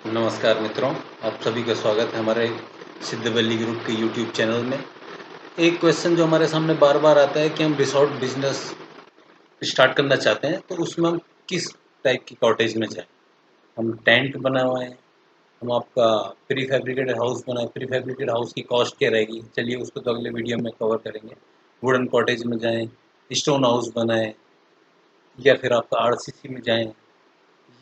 नमस्कार मित्रों, आप सभी का स्वागत है हमारे सिद्धवल्ली ग्रुप के यूट्यूब चैनल में। एक क्वेश्चन जो हमारे सामने बार-बार आता है कि हम रिसॉर्ट बिज़नेस स्टार्ट करना चाहते हैं, तो उसमें हम किस टाइप की कॉटेज में जाएँ? हम टेंट बनवाएँ, हम आपका प्री फैब्रिकेटेड हाउस बनाएँ, प्री फैब्रिकेटेड हाउस की कॉस्ट क्या रहेगी? चलिए उसको तो अगले वीडियो में कवर करेंगे। वुडन कॉटेज में जाएँ, स्टोन हाउस बनाएँ या फिर आपका आरसीसी में जाएँ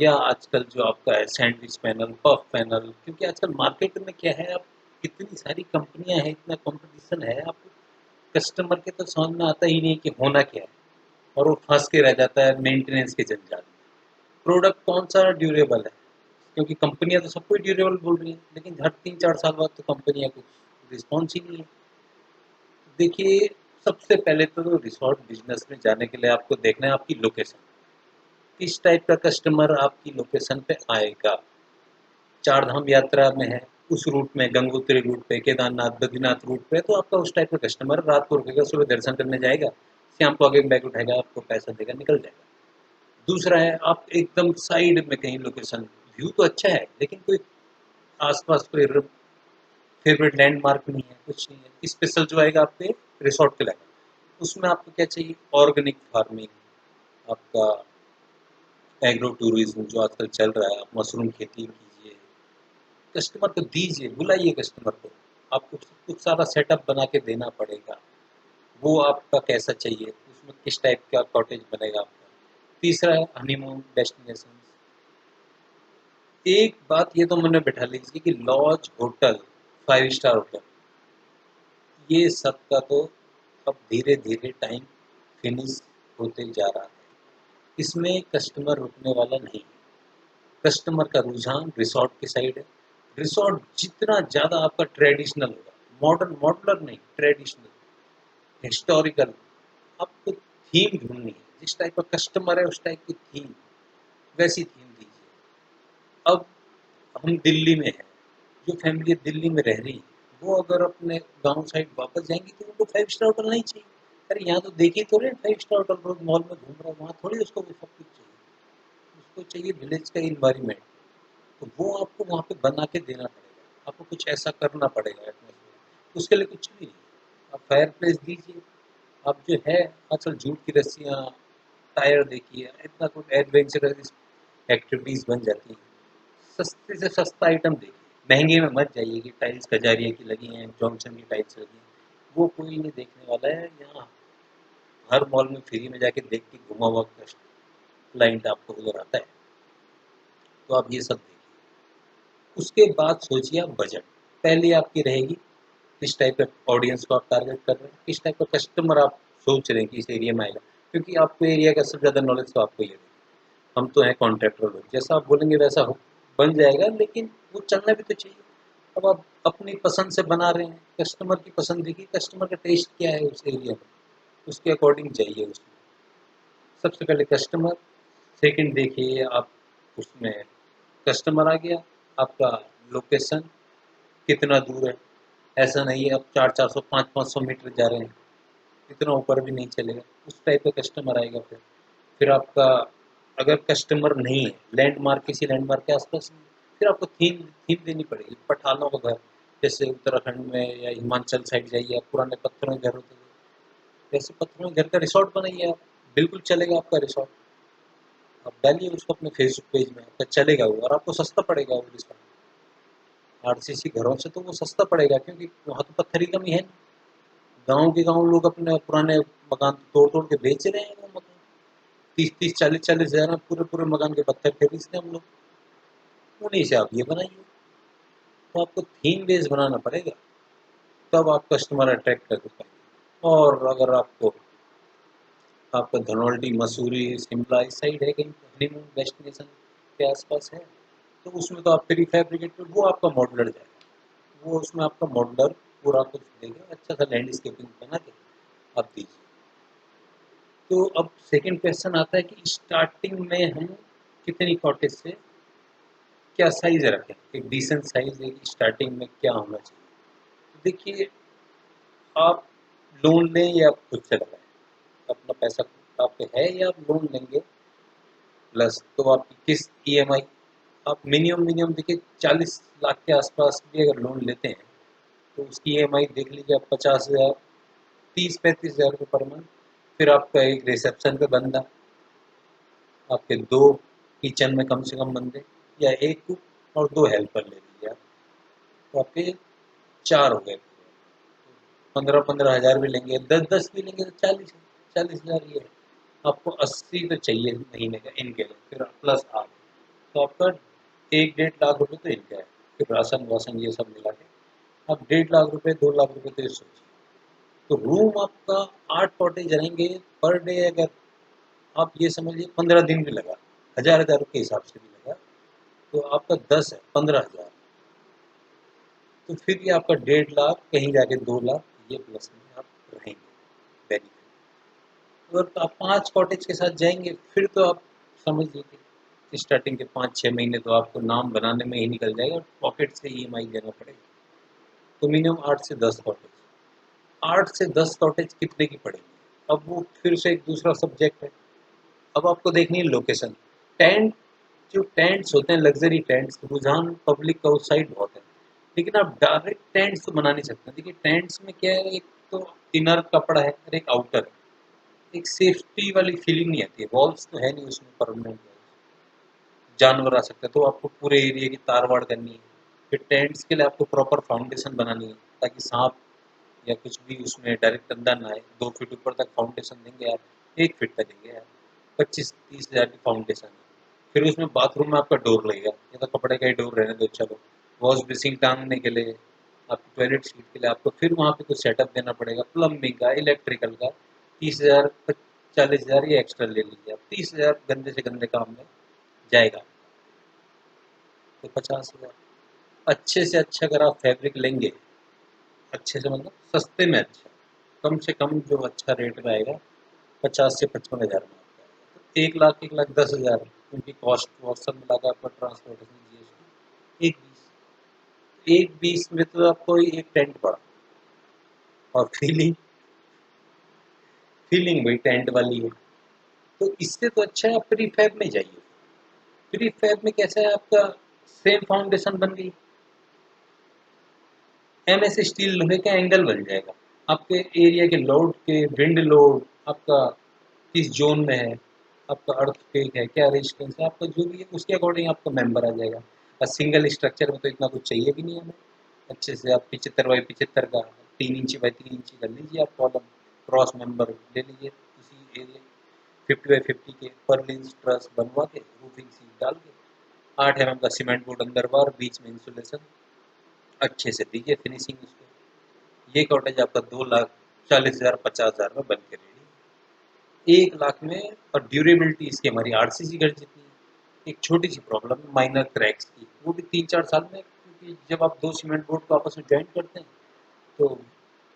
या आजकल जो आपका है सैंडविच पैनल, पफ पैनल, क्योंकि आजकल मार्केट में क्या है, आप इतनी सारी कंपनियां हैं, इतना कंपटीशन है, आपको कस्टमर के तो समझ में आता ही नहीं कि होना क्या है और वो फंस के रह जाता है मेंटेनेंस के जंजाल में। प्रोडक्ट कौन सा ड्यूरेबल है, क्योंकि कंपनियां तो सबको ड्यूरेबल बोल रही हैं, लेकिन हर 3-4 साल बाद तो कंपनियां कुछ रिस्पॉन्स ही नहीं है। देखिए, सबसे पहले तो रिसोर्ट बिजनेस में जाने के लिए आपको देखना है आपकी लोकेशन, किस टाइप का कस्टमर आपकी लोकेशन पे आएगा। चार धाम यात्रा में है, उस रूट में गंगोत्री रूट पे, केदारनाथ, बद्रीनाथ रूट पे, तो आपका उस टाइप का कस्टमर रात को रुकेगा, सुबह दर्शन करने जाएगा, शाम को आगे बैग उठाएगा, आपको पैसा देगा, निकल जाएगा। दूसरा है, आप एकदम साइड में कहीं लोकेशन, व्यू तो अच्छा है, लेकिन कोई आस-पास कोई फेवरेट लैंडमार्क नहीं है, कुछ नहीं है। स्पेशल जो आएगा आपके रिसॉर्ट के लायक, उसमें आपको क्या चाहिए? ऑर्गेनिक फार्मिंग, आपका एग्रो टूरिज्म जो आजकल चल रहा है, आप मशरूम खेती कीजिए, कस्टमर को दीजिए, बुलाइए कस्टमर को। आपको कुछ सारा सेटअप बना के देना पड़ेगा। वो आपका कैसा चाहिए, उसमें किस टाइप का कॉटेज बनेगा आपका। तीसरा है हनीमून डेस्टिनेशन। एक बात ये तो मन में बिठा लीजिए कि लॉज, होटल, 5 स्टार होटल, ये सब का तो अब धीरे-धीरे टाइम फिनिश होते जा रहा है। इसमें कस्टमर रुकने वाला नहीं है। कस्टमर का रुझान रिसॉर्ट की साइड है। रिसॉर्ट जितना ज़्यादा आपका ट्रेडिशनल होगा, मॉडर्न मॉडुलर नहीं, ट्रेडिशनल, हिस्टोरिकल, आपको थीम ढूँढनी है। जिस टाइप का कस्टमर है, उस टाइप की थीम, वैसी थीम दीजिए। अब हम दिल्ली में हैं, जो फैमिली दिल्ली में रह रही है, वो अगर अपने गाँव साइड वापस जाएँगी तो उनको 5 स्टार होटल नहीं चाहिए। अरे यहाँ तो देख ही तो रहे हैं 5 स्टार होटल, रोज़ मॉल में घूम रहा है, वहाँ थोड़ी उसको वो सब कुछ चाहिए। उसको चाहिए विलेज का एनवायरनमेंट। तो वो आपको वहाँ पे बना के देना पड़ेगा, आपको कुछ ऐसा करना पड़ेगा एटमॉस्फेयर, उसके लिए कुछ भी नहीं। आप फायर प्लेस दीजिए, आप जो है आजकल जूट की रस्सियाँ, टायर देखिए, इतना कुछ एडवेंचरस एक्टिविटीज़ बन जाती हैं। सस्ते से सस्ता आइटम देखिए, महंगे में मत जाइए कि टाइल्स कजारिया की लगी हैं, जॉनसन की टाइल्स लगी हैं, वो कोई नहीं देखने वाला है। यहाँ हर मॉल में फ्री में जाके देख के घुमा हुआ क्लाइंट आपको नजर आता है। तो आप ये सब देखिए, उसके बाद सोचिए आप बजट। पहले आपकी रहेगी किस टाइप का ऑडियंस को आप टारगेट कर रहे हैं, किस टाइप का कस्टमर आप सोच रहे हैं कि इस एरिया में आएगा, क्योंकि आपको एरिया का सबसे ज़्यादा नॉलेज तो आपको ही है। हम तो हैं कॉन्ट्रैक्टर लोग, जैसा आप बोलेंगे वैसा हो बन जाएगा, लेकिन वो चलना भी तो चाहिए। अब आप अपनी पसंद से बना रहे हैं, कस्टमर की पसंद देखिए, कस्टमर का टेस्ट क्या है उस एरिया में, उसके अकॉर्डिंग जाइए उसमें। सबसे पहले कस्टमर, सेकंड देखिए आप उसमें कस्टमर आ गया, आपका लोकेशन कितना दूर है। ऐसा नहीं है आप 400-400, 500-500 मीटर जा रहे हैं, इतना ऊपर भी नहीं चलेगा, उस टाइप का कस्टमर आएगा। फिर आपका अगर कस्टमर नहीं है, लैंडमार्क किसी लैंडमार्क के आसपास नहीं, फिर आपको थीम थीम देनी पड़ेगी। पठानों का घर, जैसे उत्तराखंड में या हिमाचल साइड जाइए, आप पुराने पत्थरों के घर होते थे, वैसे पत्थरों के घर का रिसॉर्ट बनाइए आप, बिल्कुल चलेगा आपका रिसॉर्ट। आप डालिए उसको अपने फेसबुक पेज में, आपका चलेगा वो, और आपको सस्ता पड़ेगा वो रिसॉर्ट। आरसीसी घरों से तो वो सस्ता पड़ेगा, क्योंकि वहाँ तो पत्थर की कमी है नहीं। गाँव के गाँव लोग अपने पुराने मकान तोड़ तोड़ के बेच रहे हैं। वो मकान 30-30, 40-40 हज़ार में पूरे पूरे मकान के पत्थर खरीदते हैं हम लोग। उन्हीं से आप ये बनाइए। तो आपको थीम बेस बनाना पड़ेगा, तब आप कस्टमर अट्रैक्ट कर पाएंगे। और अगर आपको आपका धनौल्टी, मसूरी, शिमला इस साइड है, कहीं हनीमून डेस्टिनेशन के आसपास है, तो उसमें तो आप प्री फैब्रिकेटेड, वो आपका मॉडलर जाएगा, वो उसमें आपका मॉडलर पूरा कुछ देगा, अच्छा सा लैंडस्केपिंग बना के आप दीजिए। तो अब सेकंड क्वेश्चन आता है कि स्टार्टिंग में हम कितनी कॉटेज से क्या साइज़ रखें, एक डिसेंट साइज़ एक स्टार्टिंग में क्या होना चाहिए। तो देखिए, आप लोन लें या आप खुद से लगाएँ, अपना पैसा आप पे है या आप लोन लेंगे, प्लस तो आपकी किस्त ईएमआई, आप मिनिमम देखिए 40 लाख के आसपास भी अगर लोन लेते हैं तो उसकी ईएमआई देख लीजिए आप 50,000, 30-35 हज़ार रुपये पर मंथ। फिर आपका एक रिसेप्शन पे बंदा, आपके 2 किचन में कम से कम बंदे, या एक कुक और 2 हेल्पर ले लीजिए आप, तो आपके 4 हो गए। 15-15 हज़ार भी लेंगे, 10-10 भी लेंगे तो 40-40 हज़ार ही है। आपको 80 तो चाहिए महीने का इनके लिए, फिर प्लस आप, तो आपका 1-1.5 लाख रुपए तो इनका है। फिर राशन वाशन ये सब मिला के आप 1.5 लाख रुपए 2 लाख रुपए तो ये सोचिए। तो रूम आपका 8 कॉटेज रहेंगे पर डे, अगर आप ये समझिए 15 दिन भी लगा, 1000 के हिसाब से भी लगा, तो आपका 10 है 15 हज़ार, तो फिर ये आपका 1.5 लाख कहीं जाके 2 लाख, ये प्लस में आप रहेंगे बेनिफिट। अगर तो आप 5 कॉटेज के साथ जाएंगे फिर तो आप समझ लीजिए स्टार्टिंग के 5-6 महीने तो आपको नाम बनाने में ही निकल जाएगा और पॉकेट से ईएमआई देना पड़ेगा। तो मिनिमम 8 से 10 कॉटेज, 8 से 10 कॉटेज कितने की पड़ेगी? अब वो फिर से एक दूसरा सब्जेक्ट है। अब आपको देखनी है लोकेशन। टेंट, जो टेंट्स होते हैं लग्जरी टेंट्स, रुझान पब्लिक का उस साइड बहुत है, लेकिन आप डायरेक्ट टेंट्स तो बना नहीं सकते। देखिए टेंट्स में क्या है, एक तो इनर कपड़ा है और एक आउटर है, एक सेफ्टी वाली फीलिंग नहीं आती है। वॉल्स तो है नहीं उसमें परमानेंट, जानवर आ सकते हैं, तो आपको पूरे एरिया की तारवाड़ करनी है। फिर टेंट्स के लिए आपको प्रॉपर फाउंडेशन बनानी है ताकि सांप या कुछ भी उसमें डायरेक्ट अंदर ना आए। 2 फीट ऊपर तक फाउंडेशन देंगे आप, 1 फीट तक देंगे आप, 25-30 हज़ार की फाउंडेशन है। फिर उसमें बाथरूम में आपका डोर लगेगा, या तो कपड़े का ही डोर रहने दो चलो, वॉश बेसिन टांगने के लिए, आपकी टॉयलेट सीट के लिए आपको फिर वहाँ पे कुछ सेटअप देना पड़ेगा, प्लम्बिंग का, इलेक्ट्रिकल का। 30 हज़ार 40 हज़ार ये एक्स्ट्रा ले लीजिए आप, 30 हज़ार गंदे से गंदे काम में जाएगा। तो 50 हज़ार, अच्छे से अच्छा अगर आप फैब्रिक लेंगे, अच्छे से मतलब सस्ते में अच्छा, कम से कम जो अच्छा रेट में आएगा 50 से 55 हज़ार में आपका आएगा। तो 1 लाख 1,10,000 उनकी कॉस्ट वॉस्ट सब मिला के आपका ट्रांसपोर्टेशन जीएसटी 1,20 में तो आपको एक टेंट पड़ा, और फीलिंग फीलिंग वही टेंट वाली है। तो इससे तो अच्छा है आप प्री फैब में जाइए। प्री फैब में कैसा है, आपका सेम फाउंडेशन बन गई, एमएस स्टील लोहे का एंगल बन जाएगा, आपके एरिया के लोड के विंड लोड आपका किस जोन में है, आपका अर्थक्वेक है क्या, रेजिस्टेंस है, आपका जो भी है उसके अकॉर्डिंग आपका मेंबर आ जाएगा। और सिंगल स्ट्रक्चर में तो इतना कुछ चाहिए भी नहीं हमें। अच्छे से आप 75 बाई 75 का 3 इंची बाई 3 इंची कर लीजिए, आप कॉलम क्रॉस मेंबर ले लीजिए उसी एरिया, 50 बाई 50 के पर लिंस ट्रस बनवा के रूफिंग सीट डाल के 8 mm का सीमेंट बोर्ड अंदर बार, बीच में इंसुलेशन, अच्छे से दीजिए फिनिशिंग उसको। ये कॉटेज आपका 2,40,000 50,000 में बन के रेडी, 1 लाख में। और ड्यूरेबिलिटी इसकी हमारी आरसीसी घर जितनी है। एक छोटी सी प्रॉब्लम है माइनर क्रैक्स की, वो भी 3-4 साल में, क्योंकि जब आप 2 सीमेंट बोर्ड को आपस में ज्वाइंट करते हैं तो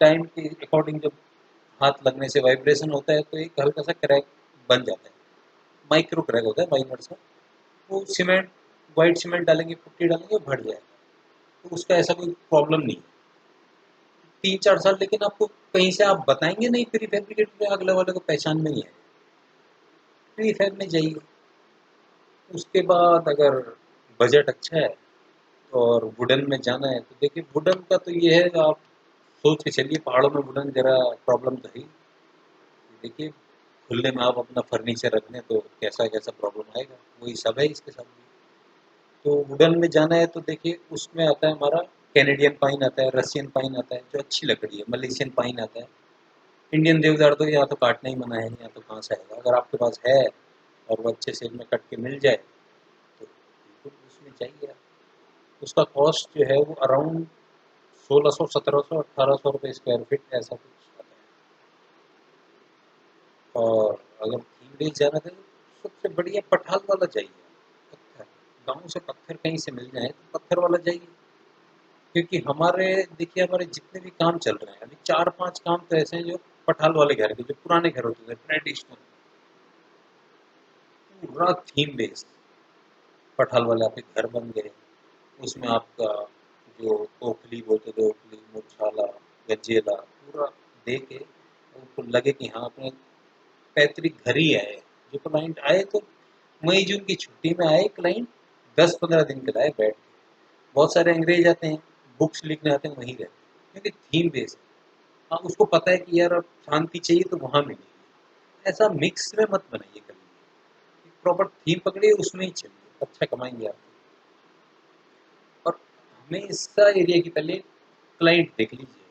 टाइम के अकॉर्डिंग जब हाथ लगने से वाइब्रेशन होता है तो एक हल्का सा क्रैक बन जाता है, माइक्रो क्रैक होता है माइनर सा। वो सीमेंट, वाइट सीमेंट डालेंगे पुट्टी डालेंगे भर जाएगा, तो उसका ऐसा कोई प्रॉब्लम नहीं है। 3-4 साल, लेकिन आपको कहीं से आप बताएंगे नहीं प्री फैब्रिकेट में, अगले वाले को पहचान में नहीं है। प्री फैब में जाइए। उसके बाद अगर बजट अच्छा है और वुडन में जाना है तो देखिए वुडन का तो ये है, आप सोच के चलिए पहाड़ों में वुडन जरा प्रॉब्लम तो है ही। देखिए खुले में आप अपना फर्नीचर रख लें तो कैसा कैसा प्रॉब्लम आएगा, वही सब है इसके साथ भी। तो वुडन में जाना है तो देखिए उसमें आता है हमारा कैनेडियन पाइन आता है, रशियन पाइन आता है जो अच्छी लकड़ी है, मलेशियन पाइन आता है। इंडियन देवदार तो यहाँ तो काटना ही मना है, यहाँ तो कहाँ से आएगा। अगर आपके पास है और वो अच्छे सेल में कट के मिल जाए तो बिल्कुल उसमें चाहिए आप। उसका कॉस्ट जो है वो अराउंड 1600 1700 1800 रुपये स्क्वायर फीट ऐसा कुछ आता है। और अगर 3 डेज जाना है तो सबसे बढ़िया पठाल वाला चाहिए, पत्थर, गाँव से पत्थर कहीं से मिल जाए तो पत्थर वाला चाहिए। क्योंकि हमारे देखिए हमारे जितने भी काम चल रहे हैं अभी 4-5 काम तो ऐसे हैं जो पठाल वाले घर के, जो पुराने घर होते थे ट्रेडिशनल, पूरा थीम बेस्ड पठाल वाले आपके घर बन गए। उसमें आपका जो ओखली बोलते थे, ओखली मुरझाला गजेला पूरा दे के उनको लगे कि हाँ अपने पैतृक घर ही आए। जो क्लाइंट आए तो मई जून की छुट्टी में आए क्लाइंट, 10-15 दिन के लाए बैठ के। बहुत सारे अंग्रेज आते हैं, बुक्स लिखने आते हैं, वहीं रहते हैं, क्योंकि थीम बेस्ड है। हाँ, उसको पता है कि यार अब शांति चाहिए तो वहाँ मिलेगी। ऐसा मिक्स में मत बनाइए कभी। एक प्रॉपर थीम पकड़िए, उसमें ही चलिए, अच्छा कमाएँगे आप। और हमेशा एरिया की पहले क्लाइंट देख लीजिए।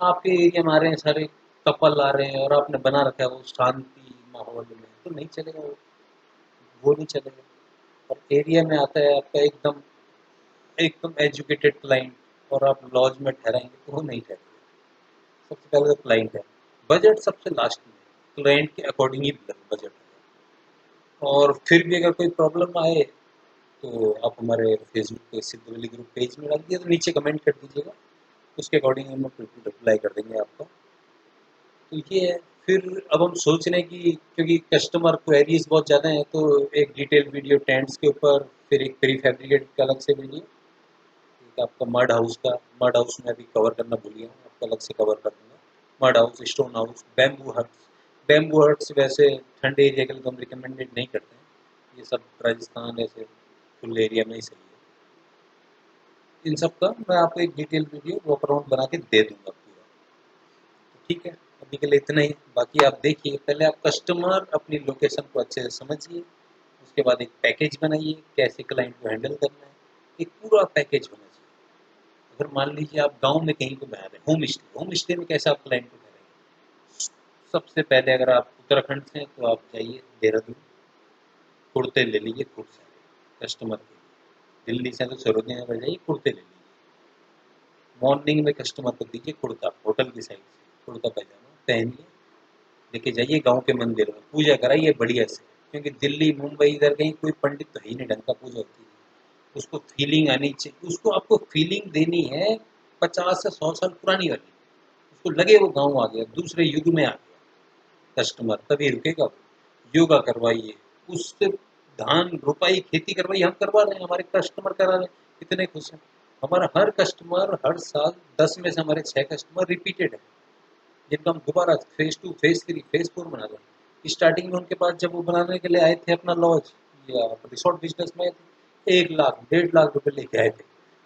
आपके एरिया में आ रहे हैं सारे कपल आ रहे हैं और आपने बना रखा है वो शांति माहौल में, तो नहीं चलेगा वो नहीं चलेगा। और एरिया में आता है आपका एकदम एकदम एजुकेटेड क्लाइंट और आप लॉज में ठहराएँगे तो वो नहीं ठहरेगा। सबसे पहले तो क्लाइंट है। बजट सबसे लास्ट में, क्लाइंट के अकॉर्डिंग ही बजट है। और फिर भी अगर कोई प्रॉब्लम आए तो आप हमारे फेसबुक पे सिद्धवली ग्रुप पेज में डाल दिया तो नीचे कमेंट कर दीजिएगा, उसके अकॉर्डिंग हम रिप्लाई कर देंगे आपको। तो ये है। फिर अब हम सोच रहे हैं कि क्योंकि कस्टमर क्वेरीज बहुत ज़्यादा हैं तो एक डिटेल वीडियो टेंट्स के ऊपर, फिर एक प्री फैब्रिकेट का अलग से वीडियो, एक आपका मड हाउस में अभी कवर करना भूल गया हूँ, आपको अलग से कवर कर दूंगा। Mud house, stone house, bamboo huts वैसे ठंडे एरिया के लिए तो हम रिकमेंडेड नहीं करते हैं, ये सब राजस्थान ऐसे खुले एरिया में ही सही है। इन सब का मैं आपको एक डिटेल वीडियो वॉक अराउंड बना के दे दूंगा पूरा। ठीक है, अभी के लिए इतना ही। बाकी आप देखिए, पहले आप कस्टमर अपनी लोकेशन को अच्छे से समझिए, उसके बाद एक पैकेज बनाइए, कैसे क्लाइंट को हैंडल करना है, एक पूरा पैकेज होना चाहिए। अगर मान लीजिए आप गांव में कहीं पे बना रहे हैं, होम स्टे में कैसे आप क्लाइंट को करेंगे? सबसे पहले अगर आप उत्तराखंड से हैं तो आप जाइए देहरादून, कुर्ते ले लीजिए खूब सारे कस्टमर के लिए। दिल्ली से तो सरोजनी नगर जाइए, कुर्ते ले लीजिए। मॉर्निंग में कस्टमर को दीजिए कुर्ता, होटल की साइड से कुर्ता पैजामा पहनिए, लेके जाइए गाँव के मंदिर में, पूजा कराइए बढ़िया से। क्योंकि दिल्ली मुंबई इधर कहीं कोई पंडित तो है ही नहीं ढंग का पूजा होती है। उसको फीलिंग आनी चाहिए, उसको आपको फीलिंग देनी है 50 से 100 साल पुरानी वाली। उसको लगे वो गाँव आ गया, दूसरे युग में आ गया कस्टमर, तभी रुकेगा वो। योगा करवाइए, उससे धान रोपाई खेती करवाइए, हम करवा रहे हैं, हमारे कस्टमर करा रहे हैं, कितने खुश हैं। हमारा हर कस्टमर हर साल 10 में से हमारे 6 कस्टमर रिपीटेड है, जिनका हम दोबारा फेज 2 फेज 3 फेज 4 बना रहे हैं। स्टार्टिंग में उनके पास जब वो बनाने के लिए आए थे अपना लॉज या रिसोर्ट बिजनेस में आए थे, 1 लाख 1.5 लाख रुपए लेके आए थे,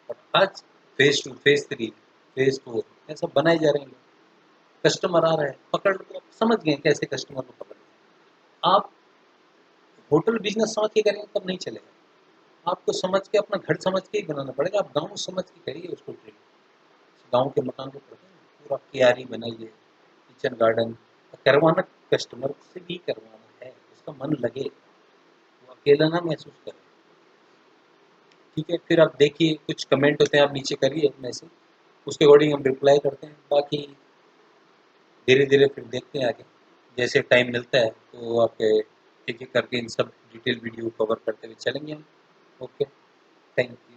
और आज फेज 2 फेज 3 फेज 4 ऐसा बनाए जा रहे हैं। कस्टमर आ रहा है, पकड़ को समझ गए कैसे कस्टमर को पकड़ना। आप होटल बिजनेस समझ के करेंगे तब नहीं चलेगा। आपको समझ के अपना घर समझ के ही बनाना पड़ेगा। आप गाँव समझ के करिए उसको ट्रीट। गाँव के मकान को करते हैं पूरा क्यारी बनाइए, किचन गार्डन करवाना, कस्टमर से भी करवाना है, उसका मन लगे, वो अकेला ना महसूस करे। ठीक है, फिर आप देखिए कुछ कमेंट होते हैं आप नीचे करिए मैसेज, उसके अकॉर्डिंग हम रिप्लाई करते हैं। बाकी धीरे धीरे फिर देखते हैं आगे, जैसे टाइम मिलता है तो आपके एक एक करके इन सब डिटेल वीडियो कवर करते हुए चलेंगे हम। Okay, thank you.